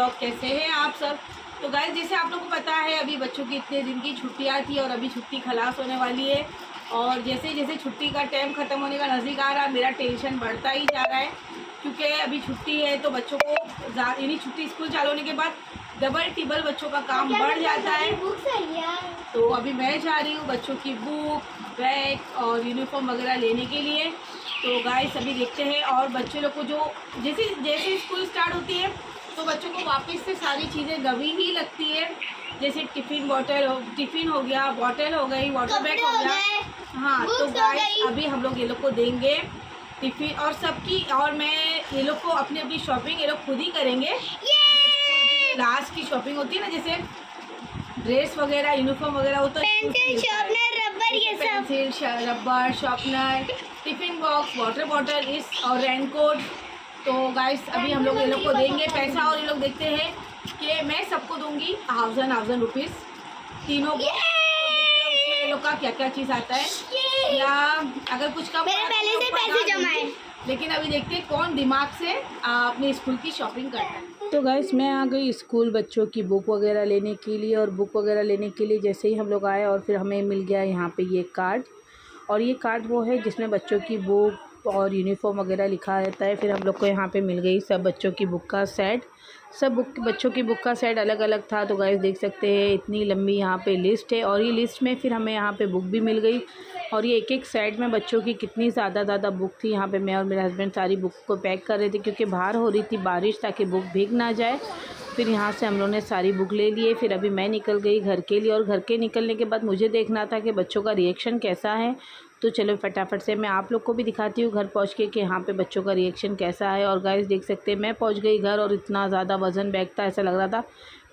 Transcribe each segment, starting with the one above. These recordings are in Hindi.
ब्लॉग। कैसे हैं आप सब? तो गाइस, जैसे आप लोगों को पता है अभी बच्चों की इतने दिन की छुट्टियां थी और अभी छुट्टी खलास होने वाली है। और जैसे जैसे छुट्टी का टाइम ख़त्म होने का नज़दीक आ रहा है, मेरा टेंशन बढ़ता ही जा रहा है, क्योंकि अभी छुट्टी है तो बच्चों को यानी छुट्टी स्कूल चालू होने के बाद डबल टिबल बच्चों का काम बढ़ जाता है। तो अभी मैं जा रही हूँ बच्चों की बुक, बैग और यूनिफॉर्म वगैरह लेने के लिए। तो गाइस अभी देखते हैं। और बच्चे लोग को जो जैसे जैसे स्कूल स्टार्ट होती है तो बच्चों को वापस से सारी चीज़ें नवी ही लगती है। जैसे टिफ़िन हो गया, बॉटल हो गई, वाटर बैग हो गया। हाँ, तो गाइस अभी हम लोग ये लोग को देंगे टिफ़िन और सबकी, और मैं ये लोग को अपनी अपनी शॉपिंग ये लोग खुद ही करेंगे। लास्ट की शॉपिंग होती है ना, जैसे ड्रेस वगैरह, यूनिफॉर्म वगैरह होता है, पेंसिल, शार्पनर, रबर, ये सब। Pencil, rubber, sharpener, tiffin box, water bottle इस और रेनकोट। तो गाइस अभी हम लोग ये लोग को देंगे पैसा, और ये लोग देखते हैं कि मैं सबको दूंगी 1000 रुपीज़ तीनों को। ये लोग का क्या क्या चीज़ आता है, या अगर कुछ कम मेरे पहले से पैसे जमा है, लेकिन अभी देखते हैं कौन दिमाग से अपने स्कूल की शॉपिंग करता है। तो गाइस मैं आ गई स्कूल बच्चों की बुक वगैरह लेने के लिए। और बुक वगैरह लेने के लिए जैसे ही हम लोग आए और फिर हमें मिल गया यहाँ पे ये कार्ड। और ये कार्ड वो है जिसमें बच्चों की बुक और यूनिफॉर्म वगैरह लिखा रहता है। फिर हम लोग को यहाँ पे मिल गई सब बच्चों की बुक का सेट। सब बच्चों की बुक का सेट अलग अलग था। तो गाइस देख सकते हैं इतनी लंबी यहाँ पे लिस्ट है, और ये लिस्ट में फिर हमें यहाँ पे बुक भी मिल गई। और ये एक एक सेट में बच्चों की कितनी ज़्यादा बुक थी। यहाँ पे मैं और मेरे हस्बैंड सारी बुक को पैक कर रहे थे, क्योंकि बाहर हो रही थी बारिश, ताकि बुक भीग ना जाए। फिर यहाँ से हम लोगों ने सारी बुक ले लिए। फिर अभी मैं निकल गई घर के लिए, और घर के निकलने के बाद मुझे देखना था कि बच्चों का रिएक्शन कैसा है। तो चलो फटाफट से मैं आप लोग को भी दिखाती हूँ घर पहुँच के कि यहाँ पे बच्चों का रिएक्शन कैसा है। और गाइस देख सकते हैं मैं पहुँच गई घर, और इतना ज़्यादा वज़न बैग था, ऐसा लग रहा था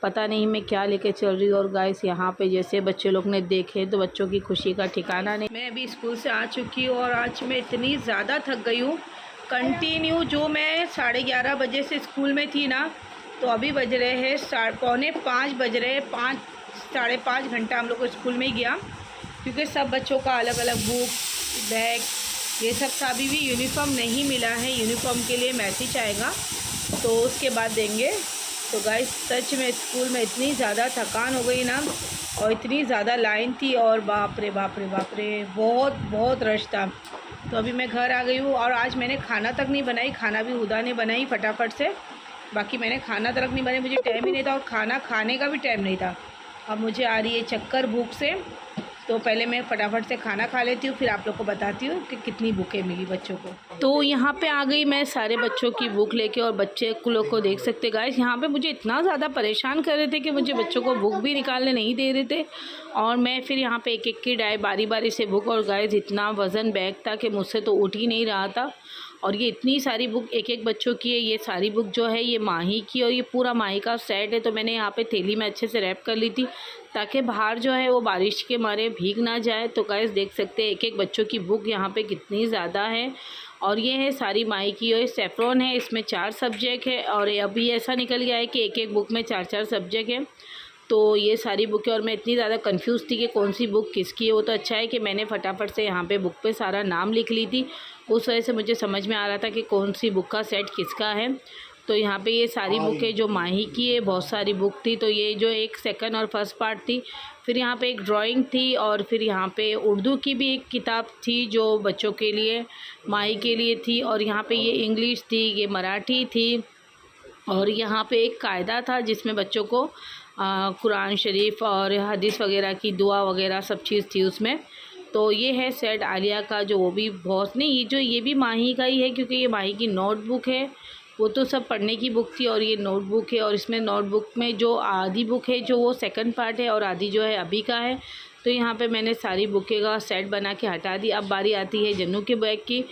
पता नहीं मैं क्या लेके चल रही हूँ। और गाइस यहाँ पे जैसे बच्चे लोग ने देखे तो बच्चों की खुशी का ठिकाना नहीं। मैं अभी स्कूल से आ चुकी हूँ, और आज मैं इतनी ज़्यादा थक गई हूँ। कंटिन्यू जो मैं 11:30 बजे से स्कूल में थी ना, तो अभी बज रहे हैं 4:45 बज रहे हैं। 5 - 5.5 घंटा हम लोग को स्कूल में ही गया, क्योंकि सब बच्चों का अलग अलग बुक, बैग ये सब था। अभी भी यूनिफॉर्म नहीं मिला है, यूनिफॉर्म के लिए मैसेज आएगा तो उसके बाद देंगे। तो गाइस सच में स्कूल में इतनी ज़्यादा थकान हो गई ना, और इतनी ज़्यादा लाइन थी, और बाप रे बाप रे बाप रे, बहुत रश था। तो अभी मैं घर आ गई हूँ, और आज मैंने खाना तक नहीं बनाई, खाना भी हुदा ने बनाई फटाफट से। बाकी मैंने खाना तक नहीं बनाई, मुझे टाइम ही नहीं था, और खाना खाने का भी टाइम नहीं था। अब मुझे आ रही है चक्कर भूख से, तो पहले मैं फटाफट से खाना खा लेती हूँ, फिर आप लोग को बताती हूँ कि कितनी बुकें मिली बच्चों को। तो यहाँ पे आ गई मैं सारे बच्चों की बुक लेके, और बच्चे लोग को देख सकते गाइस यहाँ पे मुझे इतना ज़्यादा परेशान कर रहे थे कि मुझे बच्चों को बुक भी निकालने नहीं दे रहे थे। और मैं फिर यहाँ पे एक एक की बारी बारी से बुक, और गाइस इतना वज़न बैग था कि मुझसे तो उठ ही नहीं रहा था। और ये इतनी सारी बुक एक एक बच्चों की है। ये सारी बुक जो है ये माही की, और ये पूरा माही का सेट है। तो मैंने यहाँ पे थैली में अच्छे से रैप कर ली थी, ताकि बाहर जो है वो बारिश के मारे भीग ना जाए। तो गाइस देख सकते हैं एक एक बच्चों की बुक यहाँ पे कितनी ज़्यादा है। और ये है सारी माही की, और सेफ्रॉन है, इसमें 4 सब्जेक्ट है। और अभी ऐसा निकल गया है कि एक एक बुक में 4 सब्जेक्ट है। तो ये सारी बुकें, और मैं इतनी ज़्यादा कंफ्यूज थी कि कौन सी बुक किसकी है। वो तो अच्छा है कि मैंने फटाफट से यहाँ पे बुक पे सारा नाम लिख ली थी, उस वजह से मुझे समझ में आ रहा था कि कौन सी बुक का सेट किसका है। तो यहाँ पे ये सारी बुकें जो माही की है, बहुत सारी बुक थी। तो ये जो एक सेकंड और फर्स्ट पार्ट थी, फिर यहाँ पे एक ड्राइंग थी, और फिर यहाँ पे उर्दू की भी एक किताब थी जो बच्चों के लिए माही के लिए थी। और यहाँ पे ये इंग्लिश थी, ये मराठी थी, और यहाँ पे एक कायदा था जिसमें बच्चों को कुरान शरीफ और हदीस वगैरह की दुआ वगैरह सब चीज़ थी उसमें। तो ये है सेट आलिया का, जो वो भी बहुत नहीं, ये भी माही का ही है, क्योंकि ये माही की नोटबुक है। वो तो सब पढ़ने की बुक थी, और ये नोटबुक है। और इसमें नोटबुक में जो आधी बुक है जो वो सेकंड पार्ट है, और आधी जो है अभी का है। तो यहाँ पे मैंने सारी बुकें का सेट बना के हटा दी। अब बारी आती है जन्नू के बैग की।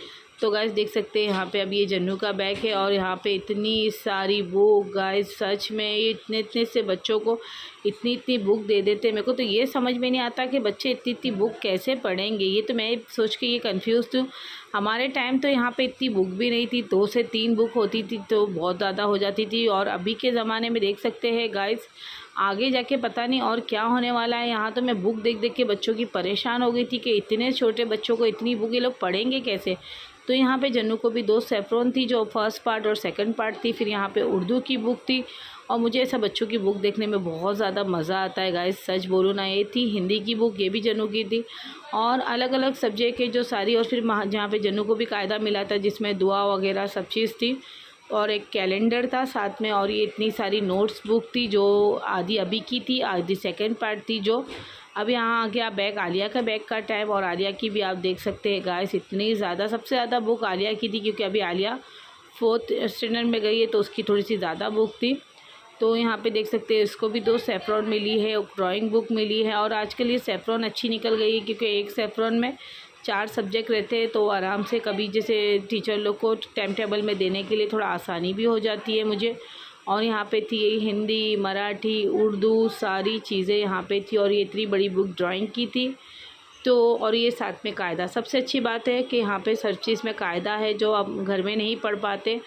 तो गाइस देख सकते हैं यहाँ पे अब ये जन्नू का बैग है, और यहाँ पे इतनी सारी बुक। गाइस सच में ये इतने से बच्चों को इतनी बुक दे देते। मेरे को तो ये समझ में नहीं आता कि बच्चे इतनी बुक कैसे पढ़ेंगे। ये तो मैं सोच के ये कंफ्यूज हूँ। हमारे टाइम तो यहाँ पे इतनी बुक भी नहीं थी, 2 से 3 बुक होती थी तो बहुत ज़्यादा हो जाती थी। और अभी के ज़माने में देख सकते हैं गाइस, आगे जाके पता नहीं और क्या होने वाला है। यहाँ तो मैं बुक देख देख के बच्चों की परेशान हो गई थी कि इतने छोटे बच्चों को इतनी बुक ये लोग पढ़ेंगे कैसे। तो यहाँ पे जन्नू को भी 2 सैफरन थी जो फर्स्ट पार्ट और सेकंड पार्ट थी। फिर यहाँ पे उर्दू की बुक थी और मुझे ऐसा बच्चों की बुक देखने में बहुत ज़्यादा मज़ा आता है गाइस, सच बोलूँ ना। ये थी हिंदी की बुक, ये भी जन्नू की थी और अलग अलग सब्जेक्ट के जो सारी। और फिर जहाँ पे जन्नू को भी कायदा मिला था जिसमें दुआ वगैरह सब चीज़ थी और एक कैलेंडर था साथ में। और ये इतनी सारी नोट्स बुक थी जो आधी अभी की थी, आधी सेकंड पार्ट थी। जो अब यहाँ आ गया बैग, आलिया का बैग का टाइम और आलिया की भी आप देख सकते हैं गाइस इतनी ज़्यादा, सबसे ज़्यादा बुक आलिया की थी क्योंकि अभी आलिया 4th स्टैंडर्ड में गई है तो उसकी थोड़ी सी ज़्यादा बुक थी। तो यहाँ पे देख सकते हैं इसको भी 2 सैफरन मिली है, ड्राइंग बुक मिली है। और आजकल ये सैफरन अच्छी निकल गई है क्योंकि एक सैफरन में 4 सब्जेक्ट रहते हैं तो आराम से कभी जैसे टीचर लोग को टाइम टेबल में देने के लिए थोड़ा आसानी भी हो जाती है मुझे। और यहाँ पे थी हिंदी, मराठी, उर्दू सारी चीज़ें यहाँ पे थी और ये इतनी बड़ी बुक ड्राइंग की थी। तो और ये साथ में कायदा, सबसे अच्छी बात है कि यहाँ पे हर चीज़ में कायदा है जो आप घर में नहीं पढ़ पाते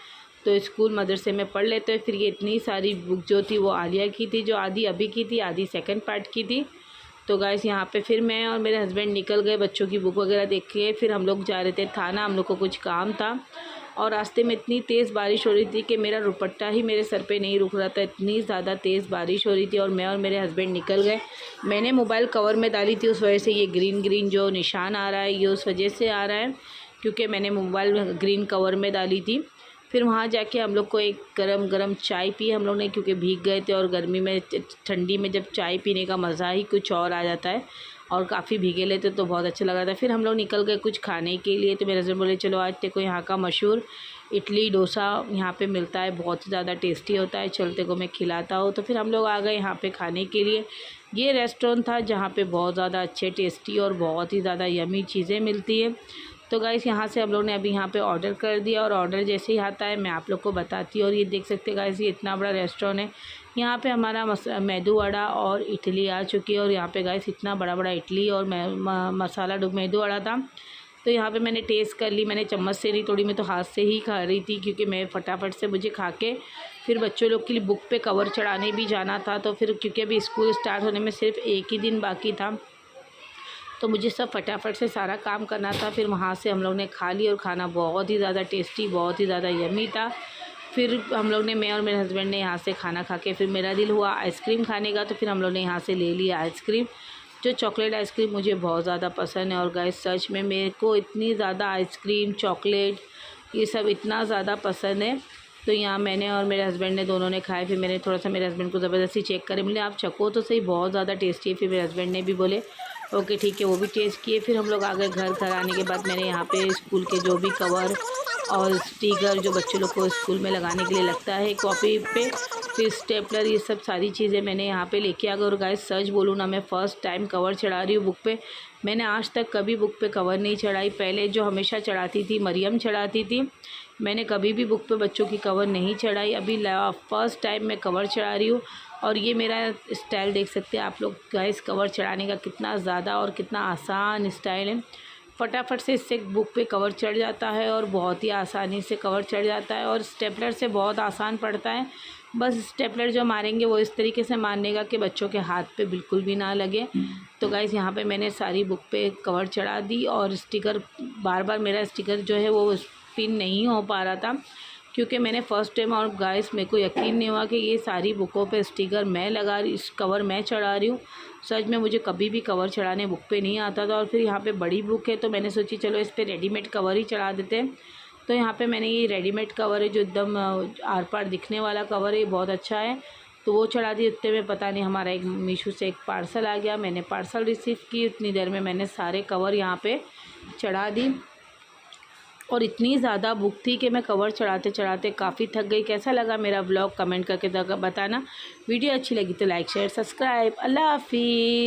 तो स्कूल मदरसे में पढ़ लेते हैं। फिर ये इतनी सारी बुक जो थी वो आलिया की थी जो आधी अभी की थी, आधी सेकंड पार्ट की थी। तो गाइस यहाँ पे फिर मैं और मेरे हस्बैंड निकल गए बच्चों की बुक वगैरह देख के। फिर हम लोग जा रहे थे थाना, हम लोग को कुछ काम था और रास्ते में इतनी तेज़ बारिश हो रही थी कि मेरा दुपट्टा ही मेरे सर पे नहीं रुक रहा था, इतनी ज़्यादा तेज़ बारिश हो रही थी। और मैं और मेरे हस्बैंड निकल गए। मैंने मोबाइल कवर में डाली थी, उस वजह से ये ग्रीन ग्रीन जो निशान आ रहा है ये उस वजह से आ रहा है क्योंकि मैंने मोबाइल ग्रीन कवर में डाली थी। फिर वहाँ जाके हम लोग को एक गरम चाय पी हम लोग ने क्योंकि भीग गए थे और गर्मी में ठंडी में जब चाय पीने का मज़ा ही कुछ और आ जाता है और काफ़ी भीगे लेते तो बहुत अच्छा लगा था। फिर हम लोग निकल गए कुछ खाने के लिए। तो मेरे हस्बैंड बोले चलो आज देखो यहाँ का मशहूर इडली डोसा यहाँ पे मिलता है, बहुत ज़्यादा टेस्टी होता है, चलते को मैं खिलाता हूँ। तो फिर हम लोग आ गए यहाँ पे खाने के लिए। ये रेस्टोरेंट था जहाँ पे बहुत ज़्यादा अच्छे टेस्टी और बहुत ही ज़्यादा यमी चीज़ें मिलती है। तो गाइस यहाँ से हम लोग ने अभी यहाँ पे ऑर्डर कर दिया और ऑर्डर जैसे ही आता है मैं आप लोग को बताती हूँ। और ये देख सकते हैं गाइस ये इतना बड़ा रेस्टोरेंट है, यहाँ पे हमारा मेदू वड़ा और इडली आ चुकी है। और यहाँ पे गाइस इतना बड़ा बड़ा इडली और मसाला मेदू वड़ा था। तो यहाँ पे मैंने टेस्ट कर ली, मैंने चम्मच से नहीं तोड़ी, मैं तो हाथ से ही खा रही थी क्योंकि मैं फटाफट से मुझे खा के फिर बच्चों लोग के लिए बुक पे कवर चढ़ाने भी जाना था। तो फिर क्योंकि अभी स्कूल स्टार्ट होने में सिर्फ एक ही दिन बाकी था तो मुझे सब फटाफट से सारा काम करना था। फिर वहाँ से हम लोग ने खा ली और खाना बहुत ही ज़्यादा टेस्टी, बहुत ही ज़्यादा यमी था। फिर हम लोग ने, मैं और मेरे हस्बैंड ने यहाँ से खाना खा के फिर मेरा दिल हुआ आइसक्रीम खाने का तो फिर हम लोग ने यहाँ से ले लिया आइसक्रीम, जो चॉकलेट आइसक्रीम मुझे बहुत ज़्यादा पसंद है। और गाइस सच में मेरे को इतनी ज़्यादा आइसक्रीम, चॉकलेट ये सब इतना ज़्यादा पसंद है। तो यहाँ मैंने और मेरे हस्बैंड ने दोनों ने खाए। फिर मैंने थोड़ा सा मेरे हस्बैंड को ज़बरदस्ती चेक करे, बोले आप चखो तो सही, बहुत ज़्यादा टेस्टी है। फिर मेरे हस्बैंड ने भी बोले ओके ठीक है, वो भी टेस्ट किए। फिर हम लोग आ गए घर आने के बाद मैंने यहाँ पे स्कूल के जो भी कवर और स्टिकर जो बच्चों लोग को स्कूल में लगाने के लिए लगता है कॉपी पे, फिर स्टेपलर, ये सब सारी चीज़ें मैंने यहाँ पे लेके आ गई। और गाइस सच बोलूँ ना, मैं फ़र्स्ट टाइम कवर चढ़ा रही हूँ बुक पे। मैंने आज तक कभी बुक पे कवर नहीं चढ़ाई, पहले जो हमेशा चढ़ाती थी मरियम चढ़ाती थी, मैंने कभी भी बुक पे बच्चों की कवर नहीं चढ़ाई। अभी फ़र्स्ट टाइम मैं कवर चढ़ा रही हूँ। और ये मेरा स्टाइल देख सकते हैं आप लोग गाइस, कवर चढ़ाने का कितना ज़्यादा और कितना आसान स्टाइल है। फटाफट से इससे बुक पे कवर चढ़ जाता है और बहुत ही आसानी से कवर चढ़ जाता है। और स्टेपलर से बहुत आसान पड़ता है, बस स्टेपलर जो मारेंगे वो इस तरीके से मारने का कि बच्चों के हाथ पे बिल्कुल भी ना लगे। तो गाइस यहाँ पे मैंने सारी बुक पे कवर चढ़ा दी और स्टिकर, बार बार मेरा स्टिकर जो है वो पिन नहीं हो पा रहा था क्योंकि मैंने फ़र्स्ट टाइम, और गाइस मेरे को यकीन नहीं हुआ कि ये सारी बुकों पे स्टिकर मैं लगा रही, इस कवर मैं चढ़ा रही हूँ। सच में मुझे कभी भी कवर चढ़ाने बुक पे नहीं आता था। और फिर यहाँ पे बड़ी बुक है तो मैंने सोची चलो इस पर रेडीमेड कवर ही चढ़ा देते हैं। तो यहाँ पे मैंने ये रेडीमेड कवर है जो एकदम आर पार दिखने वाला कवर है, बहुत अच्छा है, तो वो चढ़ा दी। उतने में पता नहीं हमारा एक मीशो से एक पार्सल आ गया, मैंने पार्सल रिसीव की, उतनी देर में मैंने सारे कवर यहाँ पे चढ़ा दी। और इतनी ज़्यादा बुक थी कि मैं कवर चढ़ाते चढ़ाते काफ़ी थक गई। कैसा लगा मेरा व्लॉग कमेंट करके बताना। वीडियो अच्छी लगी तो लाइक शेयर सब्सक्राइब। अल्लाह हाफिज़।